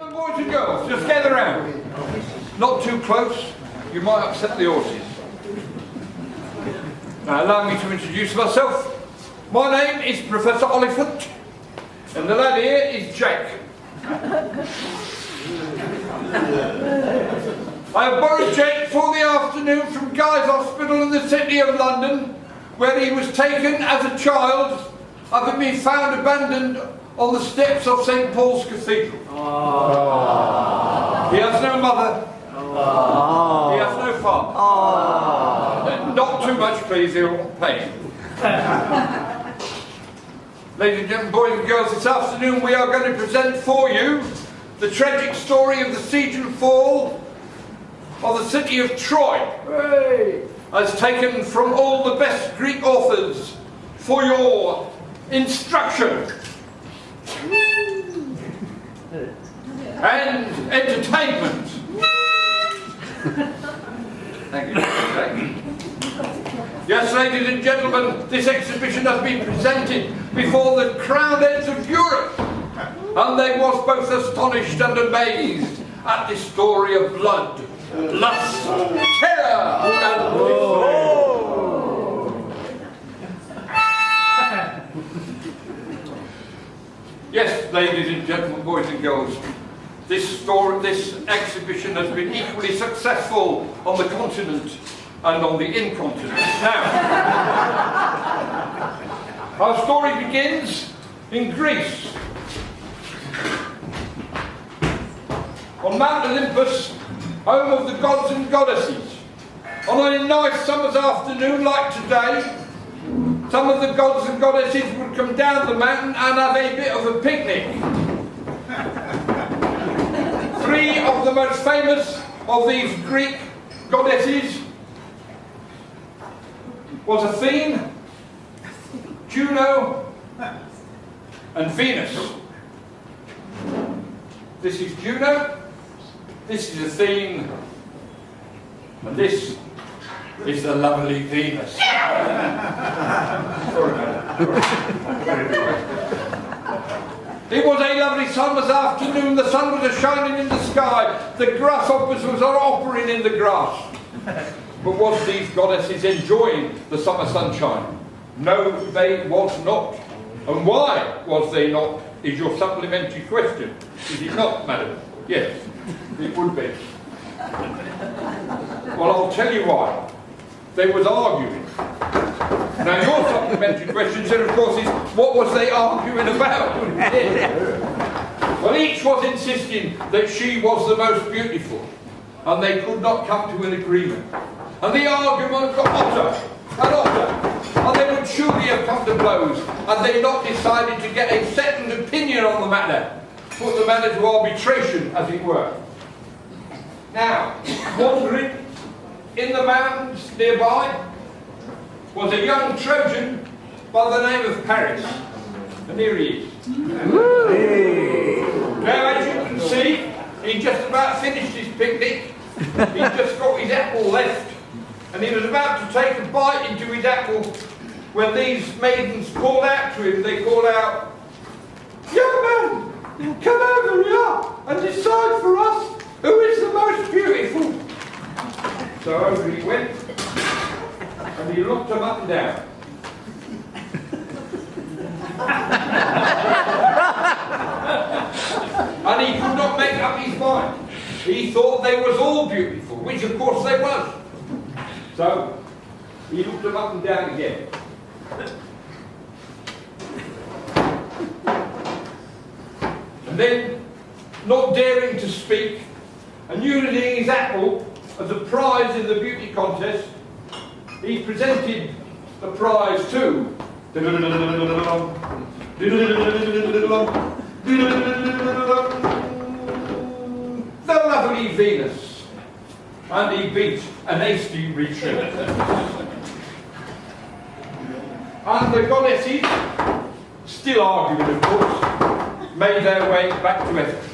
Boys and girls, just gather round. Not too close, you might upset the horses. Now allow me to introduce myself. My name is Professor Oliphant, and the lad here is Jake. I have borrowed Jake for the afternoon from Guy's Hospital in the City of London, where he was taken as a child, having been found abandoned on the steps of St. Paul's Cathedral. He has no mother. He has no father. Not too much, please, he'll pay him. Ladies and gentlemen, boys and girls, this afternoon we are going to present for you the tragic story of the siege and fall of the city of Troy, as taken from all the best Greek authors for your instruction and entertainment. Thank you. Yes, ladies and gentlemen, this exhibition has been presented before the crowned heads of Europe, and they was both astonished and amazed at this story of blood, lust, terror, and despair. Yes, ladies and gentlemen, boys and girls, this exhibition has been equally successful on the continent and on the incontinent. Now, our story begins in Greece. On Mount Olympus, home of the gods and goddesses. On a nice summer's afternoon like today, some of the gods and goddesses would come down the mountain and have a bit of a picnic. Three of the most famous of these Greek goddesses was Athene, Juno, and Venus. This is Juno, this is Athene, and this is the lovely Venus. It was a lovely summer's afternoon. The sun was a-shining in the sky. The grasshoppers was a-hoppering in the grass. But was these goddesses enjoying the summer sunshine? No, they was not. And why was they not, is your supplementary question. Is it not, madam? Yes, it would be. Well, I'll tell you why. They was arguing. Now your supplementary question, sir, of course, is what was they arguing about? Well, each was insisting that she was the most beautiful, and they could not come to an agreement. And the argument got hotter and hotter, and they would surely have come to blows, and they not decided to get a second opinion on the matter, put the matter to arbitration, as it were. Now, wandering in the mountains nearby was a young Trojan by the name of Paris. And here he is. Now, as you can see, he just about finished his picnic. He just got his apple left, and he was about to take a bite into his apple when these maidens called out to him. They called out, "Young man, come over here and decide for us who is the most beautiful." So over he went, and he looked them up and down. And he could not make up his mind. He thought they was all beautiful, which of course they was. So he looked them up and down again. And then, not daring to speak, and using his apple as a prize in the beauty contest, he presented the prize to the lovely Venus, and he beat an hasty retreat. And the goddesses, still arguing of course, made their way back to Italy.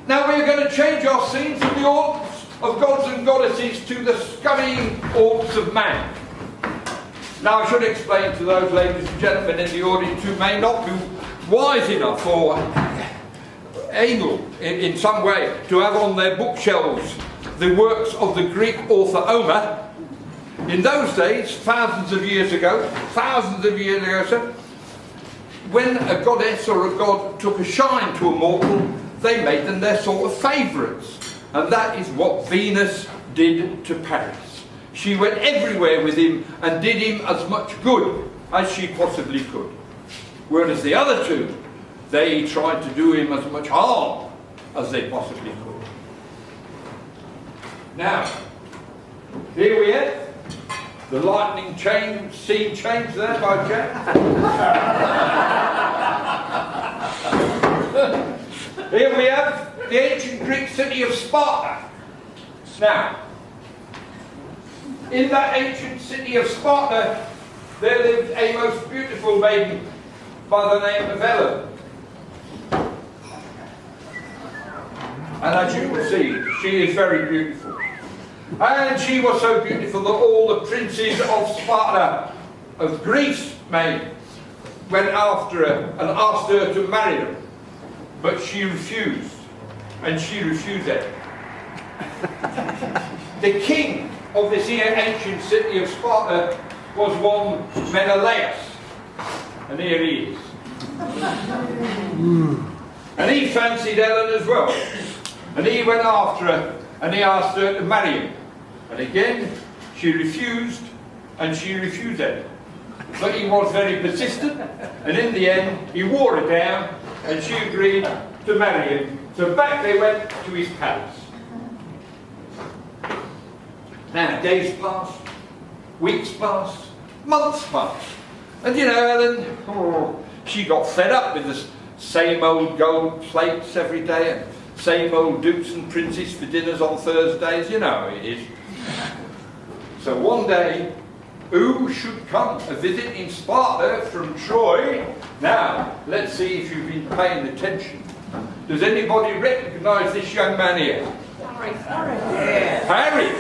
Now we're going to change our scene from the haunts of gods and goddesses to the scummy haunts of man. Now I should explain to those ladies and gentlemen in the audience who may not be wise enough or able in some way to have on their bookshelves the works of the Greek author Homer, in those days, thousands of years ago, sir, when a goddess or a god took a shine to a mortal, they made them their sort of favourites. And that is what Venus did to Paris. She went everywhere with him and did him as much good as she possibly could. Whereas the other two, they tried to do him as much harm as they possibly could. Now, here we have the lightning scene change there by Jack. Here we have the ancient Greek city of Sparta. Now, in that ancient city of Sparta, there lived a most beautiful maiden by the name of Helen. And as you can see, she is very beautiful. And she was so beautiful that all the princes of Sparta, of Greece, went after her and asked her to marry them. But she refused. And she refused it. The king of this ancient city of Sparta was one Menelaus. And here he is. And he fancied Helen as well. And he went after her and he asked her to marry him. And again, she refused, and she refused it. But he was very persistent, and in the end, he wore her down, and she agreed to marry him. So back they went to his palace. Now, days passed, weeks passed, months passed. And you know, Helen, she got fed up with the same old gold plates every day, and same old dukes and princes for dinners on Thursdays, you know how it is. So one day, who should come a visit in Sparta from Troy? Now, let's see if you've been paying attention. Does anybody recognise this young man here? Harry!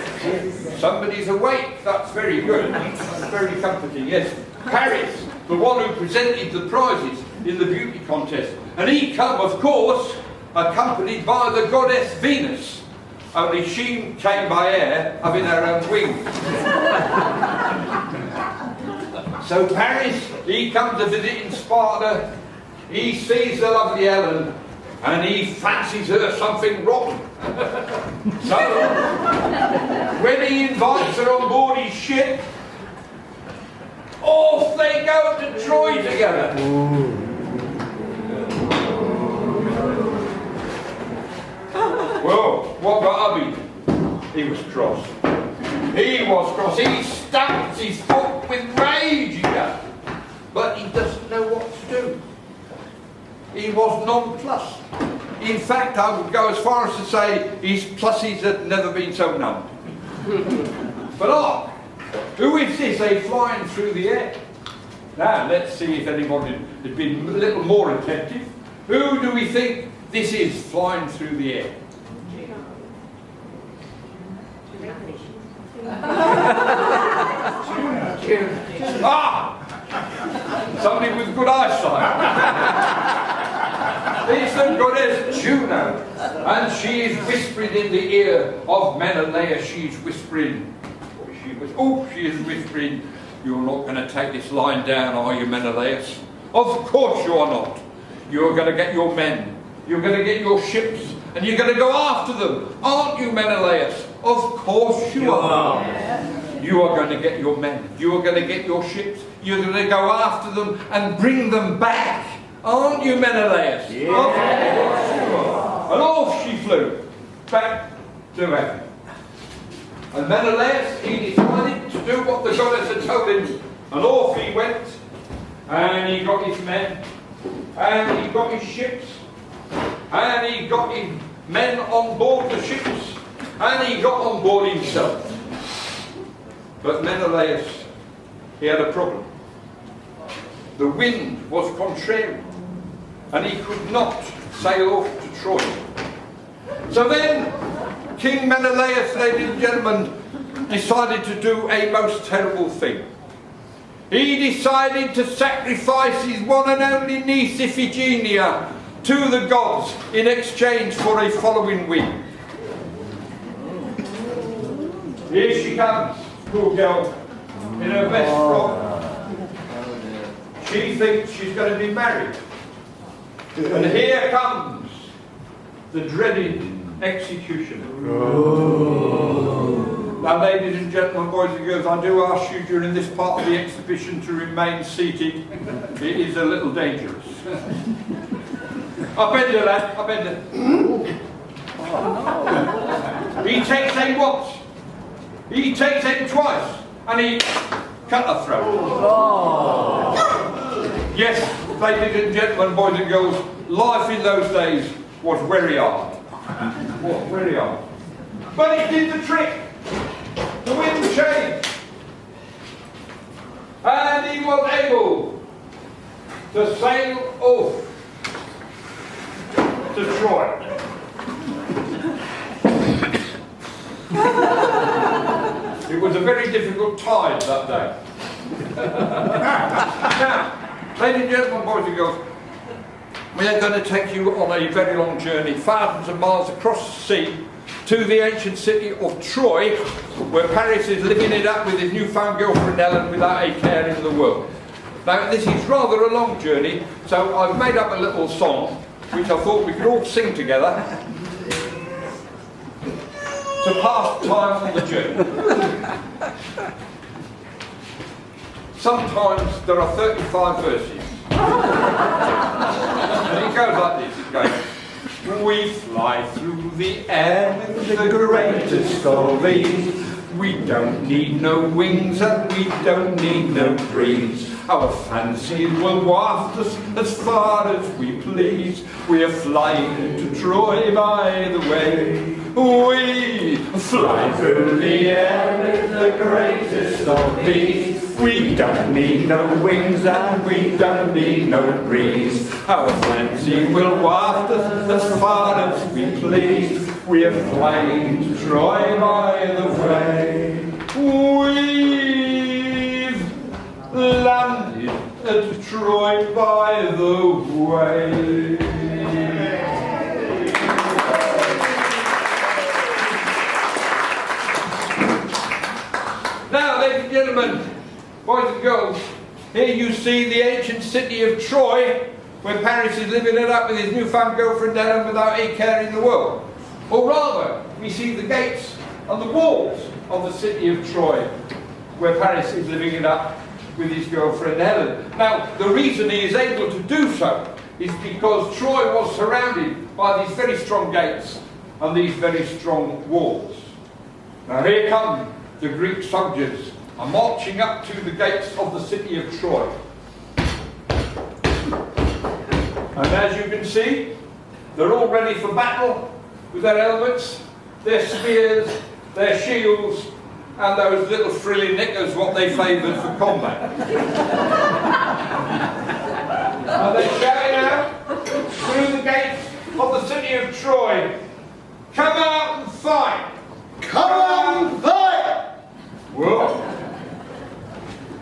Somebody's awake, that's very good. That's very comforting, yes. Paris, the one who presented the prizes in the beauty contest. And he come, of course, accompanied by the goddess Venus. Only she came by air, having her own wings. So Paris, he comes to visit in Sparta, he sees the lovely Helen, and he fancies her something rotten. So, when he invites her on board his ship, off they go to Troy together. Well, what got Abby? He was cross. He was cross. He stamped his foot with rage, he does. But he doesn't know what to do. He was nonplussed. In fact, I would go as far as to say his pluses had never been so numbed. But look, who is this, flying through the air? Now, let's see if anybody had been a little more attentive. Who do we think this is flying through the air? Somebody with good eyesight. It's the goddess Juno, and she is whispering in the ear of Menelaus. She's whispering. She is whispering. You're not going to take this line down, are you, Menelaus? Of course you are not. You're going to get your men. You're going to get your ships, and you're going to go after them, aren't you, Menelaus? Of course you are. You are going to get your men. You are going to get your ships. You're going to go after them and bring them back, aren't you, Menelaus? Yeah. Of course you are. And off she flew back to heaven. And Menelaus, he decided to do what the goddess had told him, and off he went, and he got his men, and he got his ships, and he got his men on board the ships, and he got on board himself. But Menelaus, he had a problem. The wind was contrary, and he could not sail off to Troy. So then, King Menelaus, ladies and gentlemen, decided to do a most terrible thing. He decided to sacrifice his one and only niece Iphigenia to the gods in exchange for a following week. Here she comes, poor girl, in her best frock. She thinks she's going to be married. And here comes the dreaded executioner. Now, ladies and gentlemen, boys and girls, I do ask you during this part of the exhibition to remain seated. It is a little dangerous. I bend her, lad, I bend her. He takes aim once. He takes aim twice. And he cut her throat. Yes, ladies and gentlemen, boys and girls, life in those days was very hard. Was very hard. But it did the trick. The wind changed. And he was able to sail off to Troy. It was a very difficult tide that day. Now, ladies and gentlemen, boys and girls, we are going to take you on a very long journey, thousands of miles across the sea, to the ancient city of Troy, where Paris is living it up with his newfound girlfriend Ellen without a care in the world. Now, this is rather a long journey, so I've made up a little song, which I thought we could all sing together, to pass time on the journey. Sometimes there are 35 verses. And it goes like this, it goes, we fly through the air with the greatest of ease. We don't need no wings and we don't need no breeze. Our fancy will waft us as far as we please. We are flying to Troy by the way. We fly through the air with the greatest of ease. We don't need no wings and we don't need no breeze. Our fancy will waft us as far as we please. We are flying to Troy by the way. We've landed at Troy by the way. Now, ladies and gentlemen, boys and girls, here you see the ancient city of Troy, where Paris is living it up with his newfound girlfriend Ellen without a care in the world. Or rather, we see the gates and the walls of the city of Troy, where Paris is living it up with his girlfriend Ellen. Now, the reason he is able to do so is because Troy was surrounded by these very strong gates and these very strong walls. Now, here come the Greek soldiers are marching up to the gates of the city of Troy. And as you can see, they're all ready for battle with their helmets, their spears, their shields, and those little frilly knickers what they favoured for combat. Are they shouting out through the gates of the city of Troy, come out and fight! Come out and fight! Well,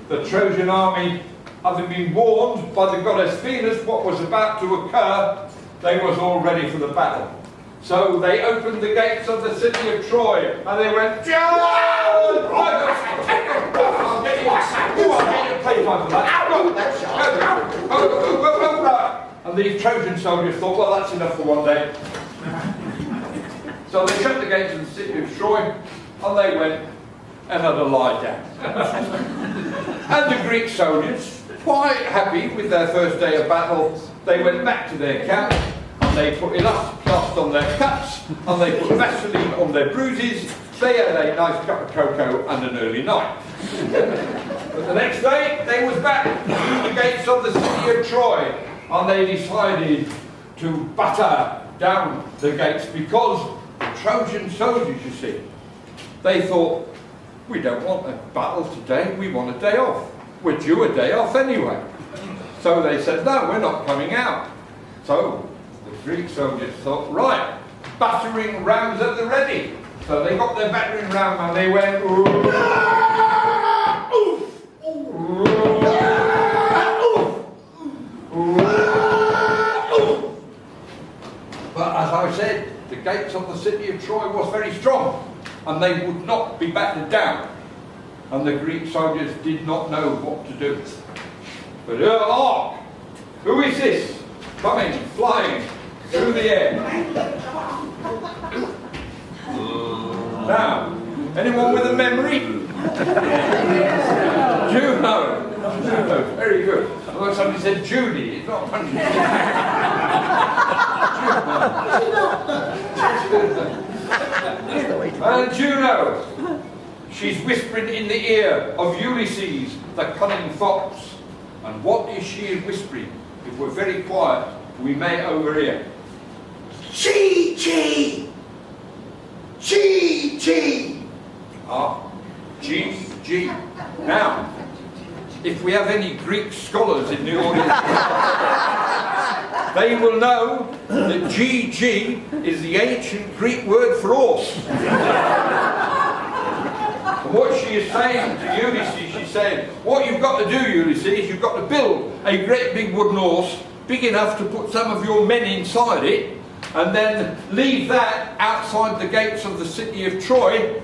the Trojan army, having been warned by the goddess Venus what was about to occur, they was all ready for the battle. So they opened the gates of the city of Troy and they went, I'll get you playtime for that. And these Trojan soldiers thought, well, that's enough for one day. So they shut the gates of the city of Troy and they went and had a lie down. And the Greek soldiers, quite happy with their first day of battle, they went back to their camp and they put elastic plaster on their cuts and they put Vaseline on their bruises. They had a nice cup of cocoa and an early night. But the next day they was back through the gates of the city of Troy and they decided to batter down the gates because the Trojan soldiers, you see, they thought, we don't want a battle today, we want a day off. We're due a day off anyway. So they said, no, we're not coming out. So the Greek soldiers thought, right, battering rams at the ready. So they got their battering ram and they went, gates of the city of Troy was very strong, and they would not be battered down. And the Greek soldiers did not know what to do. But hark! Who is this coming, flying through the air? Now, anyone with a memory? Juno. Juno, very good. Although somebody said Judy, it's not funny. And Juno, she's whispering in the ear of Ulysses, the cunning fox. And what is she whispering? If we're very quiet, we may overhear. Chi-chi! Chi-chi! Ah, G-G. Now, if we have any Greek scholars in the audience, they will know that G-G is the ancient Greek word for horse. And what she is saying to Ulysses, she's saying, what you've got to do, Ulysses, you've got to build a great big wooden horse, big enough to put some of your men inside it, and then leave that outside the gates of the city of Troy,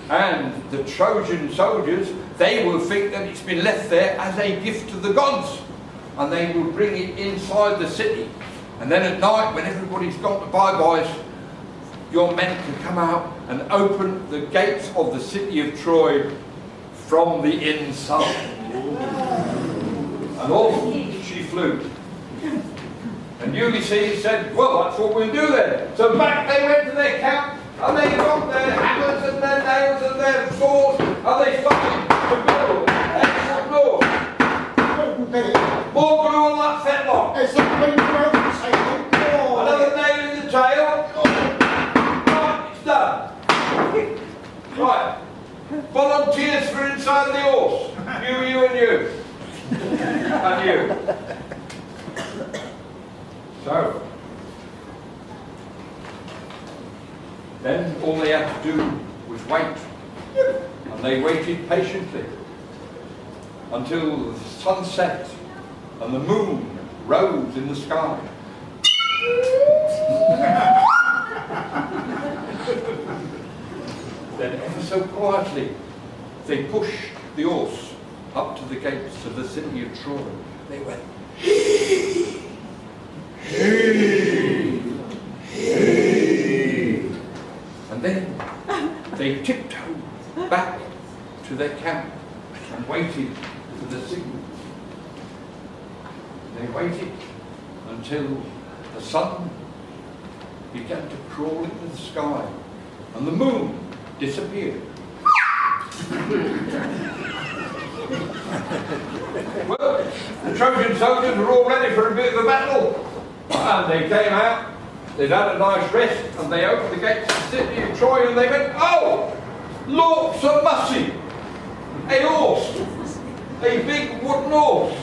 and the Trojan soldiers, they will think that it's been left there as a gift to the gods, and they will bring it inside the city. And then at night, when everybody's gone to bye-byes, your men can come out and open the gates of the city of Troy from the inside. And off she flew. And Ulysses said, well, that's what we'll do then. So back they went to their camp, and they got their hammers and their nails and their swords, and they started to build a door. More glue on that fetlock. Another nail in the tail. Right, it's done. Right. Volunteers for inside the horse. You, and you. And you. So, then all they had to do was wait. And they waited patiently until the sun set and the moon rose in the sky. Then ever so quietly they pushed the horse up to the gates of the city of Troy. They went, hey, hey, hey. And then they tiptoed back to their camp and waited for the signal. They waited until the sun began to crawl into the sky and the moon disappeared. Well, the Trojan soldiers were all ready for a bit of a battle, and they came out, they'd had a nice rest, and they opened the gates of the city of Troy, and they went, oh, look, so mussy, a horse, a big wooden horse.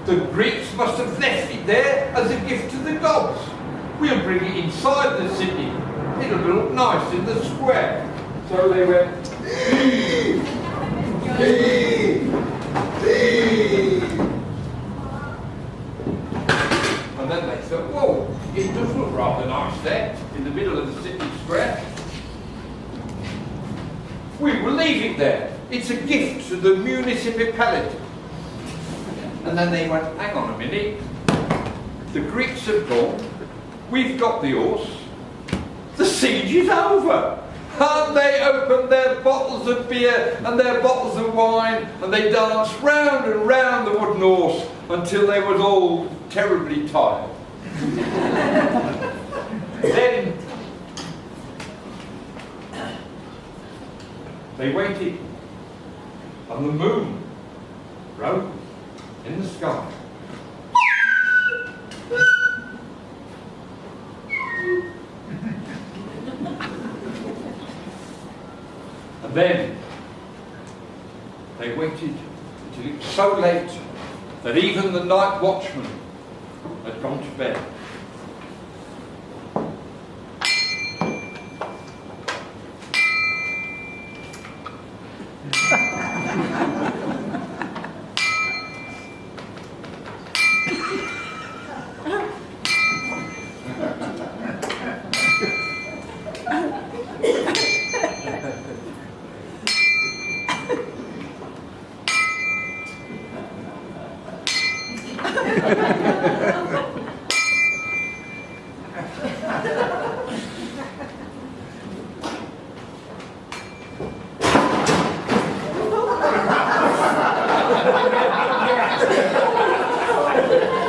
The Greeks must have left it there as a gift to the gods. We'll bring it inside the city. It'll look nice in the square. So they went, and then they thought, whoa, it does look rather nice there in the middle of the city square. We will leave it there. It's a gift to the municipality. And then they went, hang on a minute, the Greeks have gone, we've got the horse, the siege is over. And they opened their bottles of beer and their bottles of wine, and they danced round and round the wooden horse until they was all terribly tired. Then they waited, and the moon rose in the sky. And then they waited until it was so late that even the night watchman had gone to bed.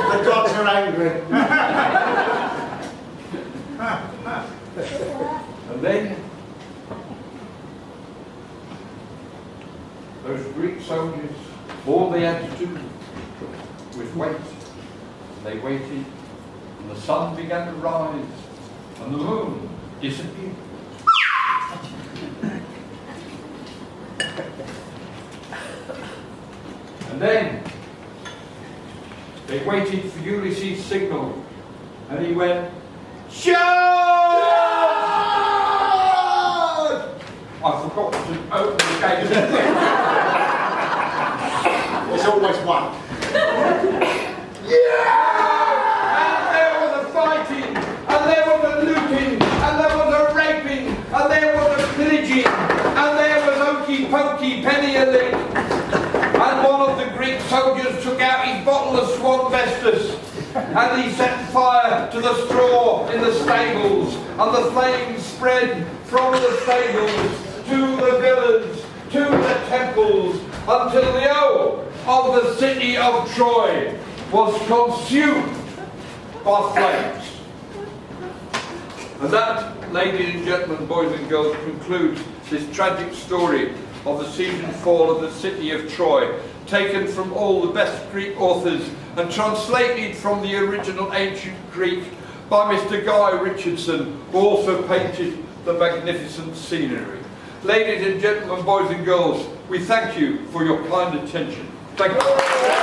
The gods are angry. And then those Greek soldiers, all they had to do was wait. And they waited, and the sun began to rise, and the moon disappeared. And then they waited for Ulysses' signal, and he went, "Charge!" I forgot to open the gate. There's always one. Yeah! And there was a fighting, and there was a looting, and there was a raping, and there was a pillaging, and there was okey pokey penny-a-lick. And one of the Greek soldiers took out his bottle of Swan Vestus, and he set fire to the straw in the stables, and the flames spread from the stables to the villas, to the temples, until the whole of the city of Troy was consumed by flames. And that, ladies and gentlemen, boys and girls, concludes this tragic story of the siege and fall of the city of Troy, taken from all the best Greek authors and translated from the original ancient Greek by Mr. Guy Richardson, who also painted the magnificent scenery. Ladies and gentlemen, boys and girls, we thank you for your kind attention. Thank you.